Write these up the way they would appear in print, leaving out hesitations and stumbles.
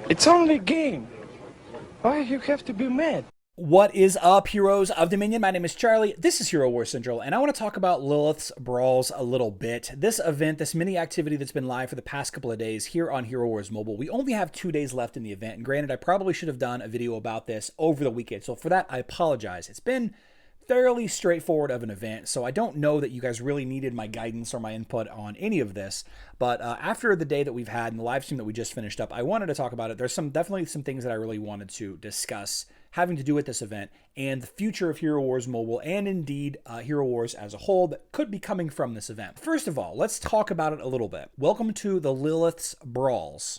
It's only a game. Why you have to be mad? What is up, heroes of Dominion? My name is Charlie. This is Hero War Central, and I want to talk about Lilith's Brawls a little bit. This event, this mini activity that's been live for the past couple of days here on Hero Wars Mobile. We only have 2 days left in the event, and granted, I probably should have done a video about this over the weekend, so for that, I apologize. It's been fairly straightforward of an event, so I don't know that you guys really needed my guidance or my input on any of this, but after the day that we've had and the live stream that we just finished up, I wanted to talk about it. There's definitely some things that I really wanted to discuss having to do with this event and the future of Hero Wars Mobile and indeed Hero Wars as a whole that could be coming from this event. First of all, let's talk about it a little bit. Welcome to the Lilith's Brawls.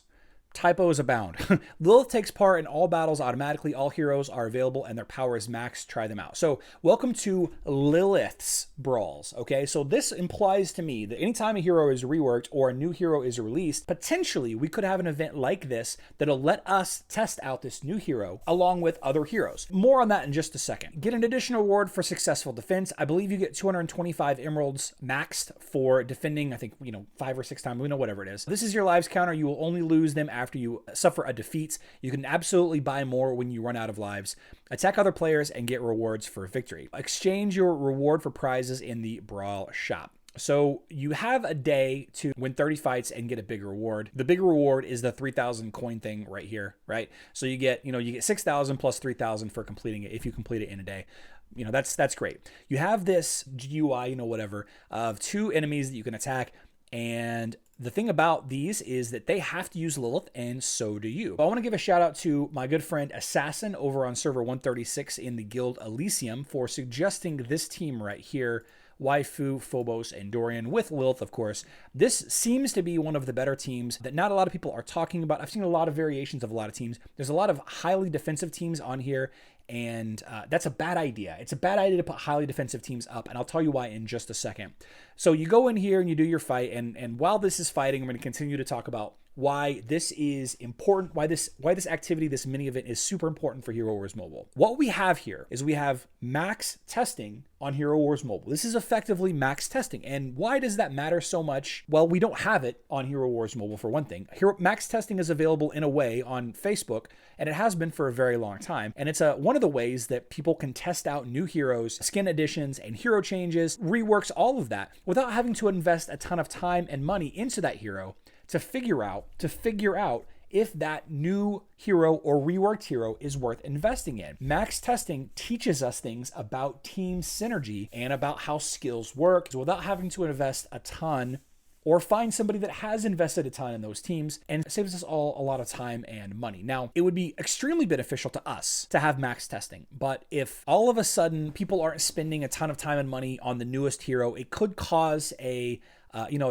Typos abound. Lilith takes part in all battles automatically. All heroes are available and their power is maxed. Try them out. So welcome to Lilith's Brawls. Okay, so this implies to me that anytime a hero is reworked or a new hero is released, potentially we could have an event like this that'll let us test out this new hero along with other heroes. More on that in just a second. Get an additional reward for successful defense. I believe you get 225 emeralds maxed for defending, I think, 5 or 6 times, whatever it is. This is your lives counter. You will only lose them after you suffer a defeat. You can absolutely buy more when you run out of lives. Attack other players and get rewards for victory. Exchange your reward for prizes in the Brawl Shop. So you have a day to win 30 fights and get a big reward. The big reward is the 3,000 coin thing right here, right? So you get 6,000 plus 3,000 for completing it if you complete it in a day. That's great. You have this GUI, whatever, of 2 enemies that you can attack, and the thing about these is that they have to use Lilith, and so do you. I want to give a shout out to my good friend Assassin over on server 136 in the guild Elysium for suggesting this team right here. Waifu, Phobos, and Dorian with Lilith, of course. This seems to be one of the better teams that not a lot of people are talking about. I've seen a lot of variations of a lot of teams. There's a lot of highly defensive teams on here, and that's a bad idea. It's a bad idea to put highly defensive teams up, and I'll tell you why in just a second. So you go in here and you do your fight, and while this is fighting, I'm going to continue to talk about why this is important, why this activity, this mini event is super important for Hero Wars Mobile. What we have here is we have max testing on Hero Wars Mobile. This is effectively max testing. And why does that matter so much? Well, we don't have it on Hero Wars Mobile for one thing. Max testing is available in a way on Facebook, and it has been for a very long time. And it's one of the ways that people can test out new heroes, skin additions, and hero changes, reworks, all of that, without having to invest a ton of time and money into that hero to figure out if that new hero or reworked hero is worth investing in. Max testing teaches us things about team synergy and about how skills work without having to invest a ton or find somebody that has invested a ton in those teams, and saves us all a lot of time and money. Now, it would be extremely beneficial to us to have max testing, but if all of a sudden people aren't spending a ton of time and money on the newest hero, it could cause a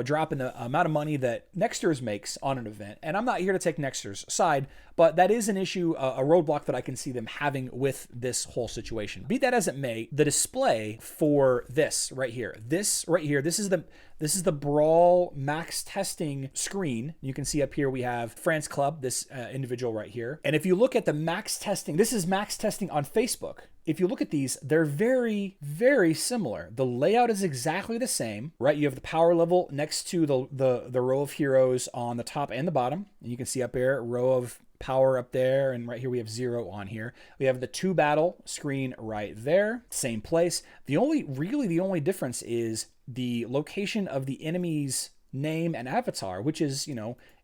drop in the amount of money that Nexters makes on an event. And I'm not here to take Nexters' side, but that is an issue, a roadblock that I can see them having with this whole situation. Be that as it may, the display for this right here, this is the Brawl max testing screen. You can see up here we have France Club, this individual right here. And if you look at the max testing, this is max testing on Facebook. If you look at these, they're very, very similar. The layout is exactly the same, right? You have the power level next to the row of heroes on the top and the bottom. And you can see up here, row of power up there, and right here we have 0 on here. We have the 2 battle screen right there, same place. The only difference is the location of the enemy's name and avatar, which is,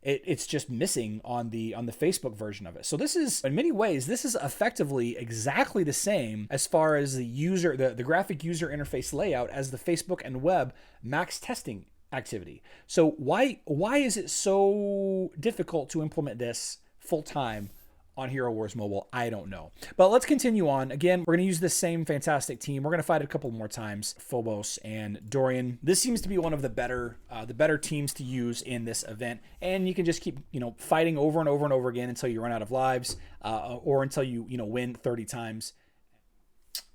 it's just missing on the Facebook version of it. So this is, in many ways, this is effectively exactly the same as far as the graphic user interface layout as the Facebook and web max testing activity. So why is it so difficult to implement this full time on Hero Wars Mobile? I don't know. But let's continue on. Again, we're going to use the same fantastic team. We're going to fight a couple more times, Phobos and Dorian. This seems to be one of the better teams to use in this event. And you can just keep, fighting over and over and over again until you run out of lives, or until you win 30 times.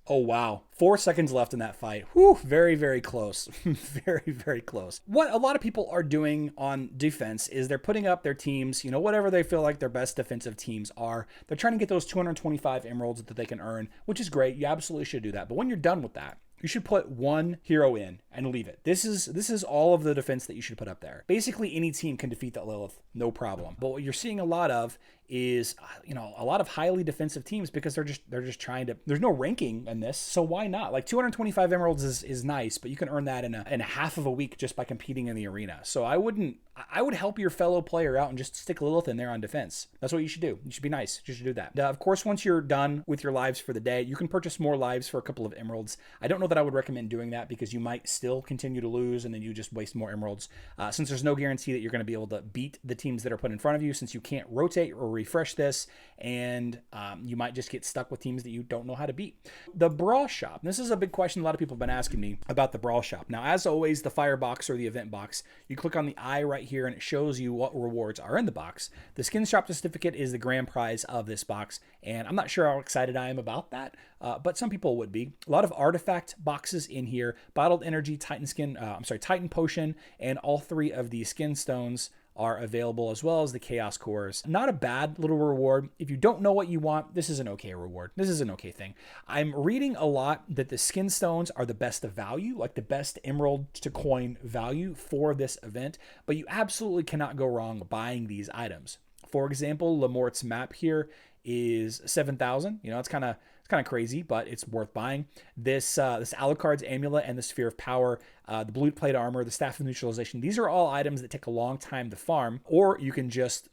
Oh, wow. 4 seconds left in that fight. Whew, very, very close. Very, very close. What a lot of people are doing on defense is they're putting up their teams, whatever they feel like their best defensive teams are. They're trying to get those 225 emeralds that they can earn, which is great. You absolutely should do that. But when you're done with that, you should put one hero in and leave it. This is all of the defense that you should put up there. Basically, any team can defeat that Lilith, no problem. But what you're seeing a lot of is, a lot of highly defensive teams because they're just trying to. There's no ranking in this, so why not? Like 225 emeralds is nice, but you can earn that in a half of a week just by competing in the arena. So I would help your fellow player out and just stick Lilith in there on defense. That's what you should do. You should be nice. You should do that. Of course, once you're done with your lives for the day, you can purchase more lives for a couple of emeralds. I don't know that I would recommend doing that because you might still continue to lose and then you just waste more emeralds. Since there's no guarantee that you're going to be able to beat the teams that are put in front of you, since you can't rotate or refresh this, and you might just get stuck with teams that you don't know how to beat. The Brawl Shop. This is a big question a lot of people have been asking me about the Brawl Shop. Now, as always, the fire box or the event box, you click on the eye right here and it shows you what rewards are in the box. The skin shop certificate is the grand prize of this box, and I'm not sure how excited I am about that, but some people would be. A lot of artifact boxes in here, bottled energy, Titan potion, and all three of the skin stones are available, as well as the chaos cores. Not a bad little reward. If you don't know what you want, this is an okay reward. This is an okay thing. I'm reading a lot that the skin stones are the best of value, like the best emerald to coin value for this event, but you absolutely cannot go wrong buying these items. For example, Lamort's map here is 7,000. It's kind of crazy, but it's worth buying. This Alucard's amulet and the sphere of power, the blue plate armor, the staff of neutralization. These are all items that take a long time to farm, or you can just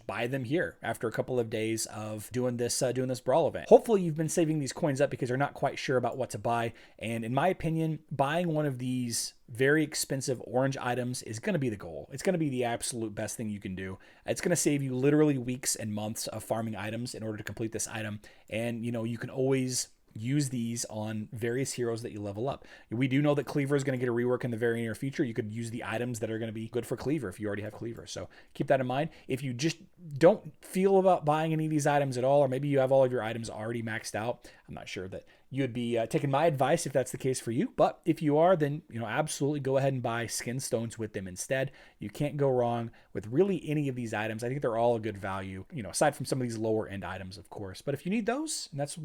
buy them here after a couple of days of doing this Brawl event. Hopefully you've been saving these coins up because you're not quite sure about what to buy. And in my opinion, buying one of these very expensive orange items is going to be the goal. It's going to be the absolute best thing you can do. It's going to save you literally weeks and months of farming items in order to complete this item. And you can always use these on various heroes that you level up. We do know that Cleaver is going to get a rework in the very near future. You could use the items that are going to be good for Cleaver if you already have Cleaver. So keep that in mind. If you just don't feel about buying any of these items at all, or maybe you have all of your items already maxed out, I'm not sure that you'd be taking my advice if that's the case for you. But if you are, then absolutely go ahead and buy skin stones with them instead. You can't go wrong with really any of these items. I think they're all a good value, aside from some of these lower end items, of course. But if you need those, and that's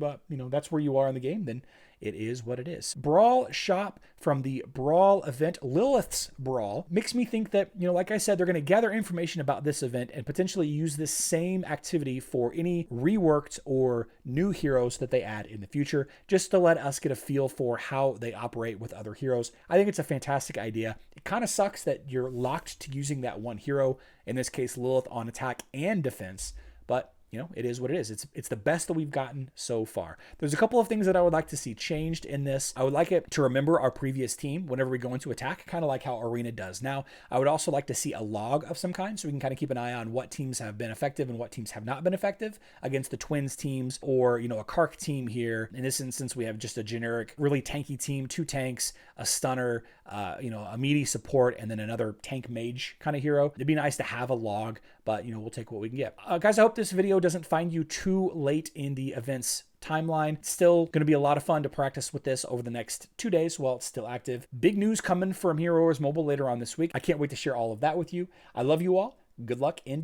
that's where you are in the game, then it is what it is. Brawl Shop from the Brawl event, Lilith's Brawl, makes me think that, like I said, they're going to gather information about this event and potentially use this same activity for any reworked or new heroes that they add in the future, just to let us get a feel for how they operate with other heroes. I think it's a fantastic idea. It kind of sucks that you're locked to using that one hero, in this case Lilith, on attack and defense, but it is what it is. It's the best that we've gotten so far. There's a couple of things that I would like to see changed in this. I would like it to remember our previous team whenever we go into attack, kind of like how Arena does now. I would also like to see a log of some kind so we can kind of keep an eye on what teams have been effective and what teams have not been effective against the Twins teams, or, a Kark team here. In this instance, we have just a generic, really tanky team, 2 tanks, a stunner, a meaty support, and then another tank mage kind of hero. It'd be nice to have a log, but, we'll take what we can get. Guys, I hope this video doesn't find you too late in the event's timeline. It's still going to be a lot of fun to practice with this over the next 2 days while it's still active. Big news coming from Hero Wars Mobile later on this week. I can't wait to share all of that with you. I love you all. Good luck in